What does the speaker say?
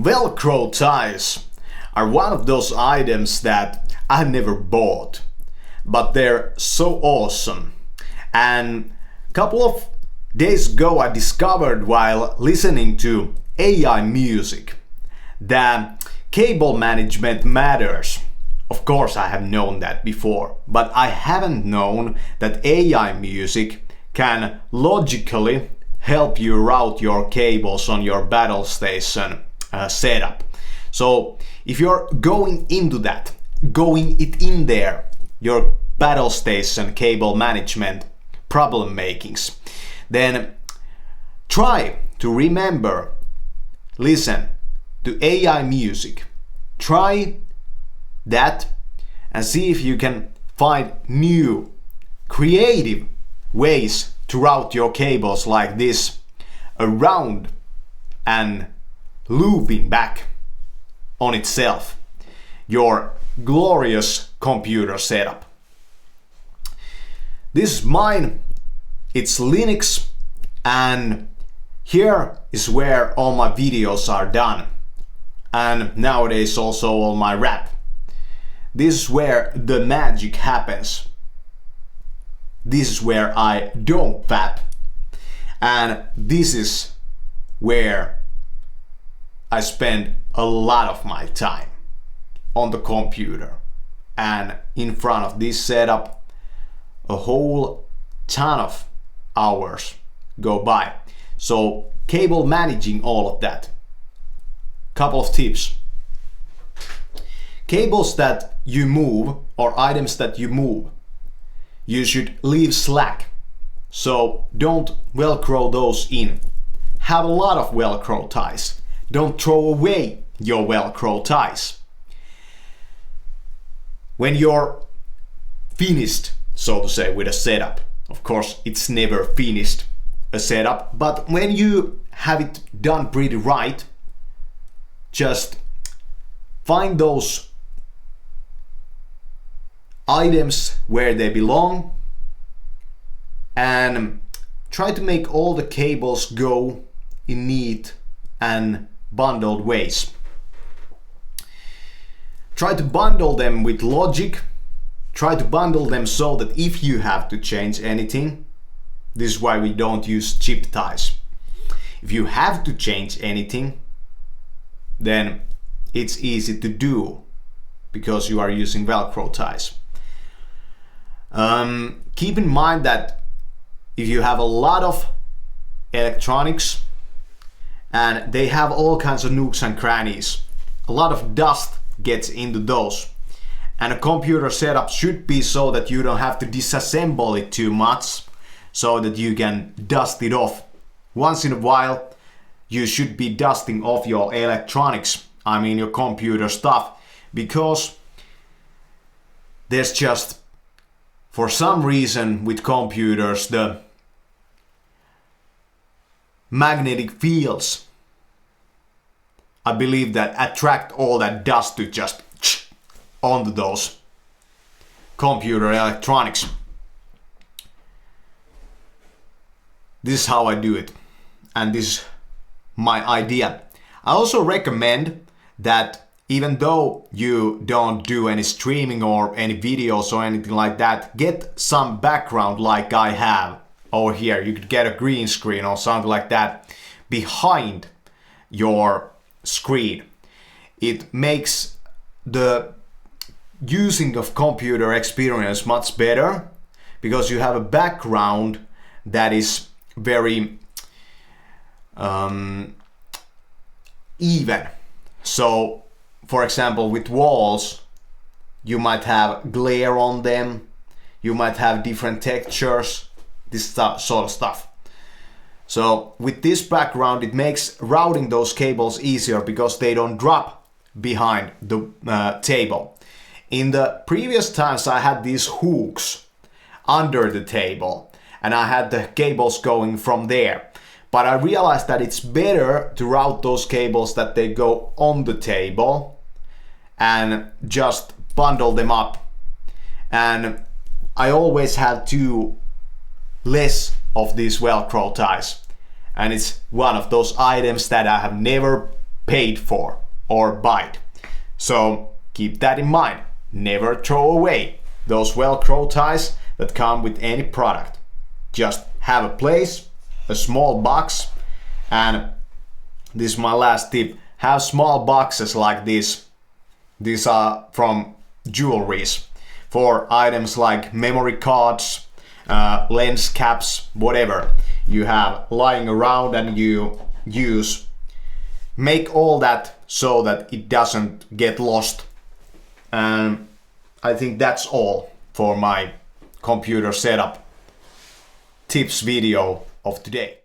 VELCRO ties are one of those items that I never bought, but they're so awesome. And a couple of days ago I discovered while listening to AI music that cable management matters. Of course I have known that before, but I haven't known that AI music can logically help you route your cables on your battlestation setup. So if you're going into that, going it in there, your battlestation cable management problem makings, then try to remember, listen to AI music. Try that and see if you can find new creative ways to route your cables like this around and looping back on itself your glorious computer setup. This is mine, it's Linux, and here is where all my videos are done, and nowadays also all my rap. This is where the magic happens. This is where I don't fap, and this is where I spend a lot of my time on the computer, and in front of this setup a whole ton of hours go by. So cable managing all of that. Couple of tips. Cables that you move or items that you move, you should leave slack. So don't velcro those in. Have a lot of velcro ties. Don't throw away your velcro ties. When you're finished, so to say, with a setup, of course it's never finished a setup, but when you have it done pretty right, just find those items where they belong and try to make all the cables go in neat and bundled ways. Try to bundle them with logic. Try to bundle them so that if you have to change anything, this is why we don't use chip ties. If you have to change anything, then it's easy to do because you are using velcro ties. Keep in mind that if you have a lot of electronics and they have all kinds of nooks and crannies, a lot of dust gets into those, and a computer setup should be so that you don't have to disassemble it too much, so that you can dust it off. Once in a while you should be dusting off your electronics, I mean your computer stuff, because there's just, for some reason with computers, the magnetic fields, I believe, that attract all that dust to just onto those computer electronics. This is how I do it, and this is my idea. I also recommend that even though you don't do any streaming or any videos or anything like that, get some background like I have over here. You could get a green screen or something like that behind your screen. It makes the using of computer experience much better because you have a background that is very even. So for example, with walls you might have glare on them, you might have different textures, this sort of stuff. So with this background it makes routing those cables easier because they don't drop behind the table. In the previous times I had these hooks under the table and I had the cables going from there, but I realized that it's better to route those cables that they go on the table and just bundle them up. And I always have two less of these velcro ties, and it's one of those items that I have never paid for or buy. So keep that in mind. Never throw away those Velcro ties that come with any product. Just have a place, a small box, and this is my last tip. Have small boxes like this. These are from jewelries for items like memory cards, lens caps, whatever you have lying around and you use. Make all that so that it doesn't get lost. And I think that's all for my computer setup tips video of today.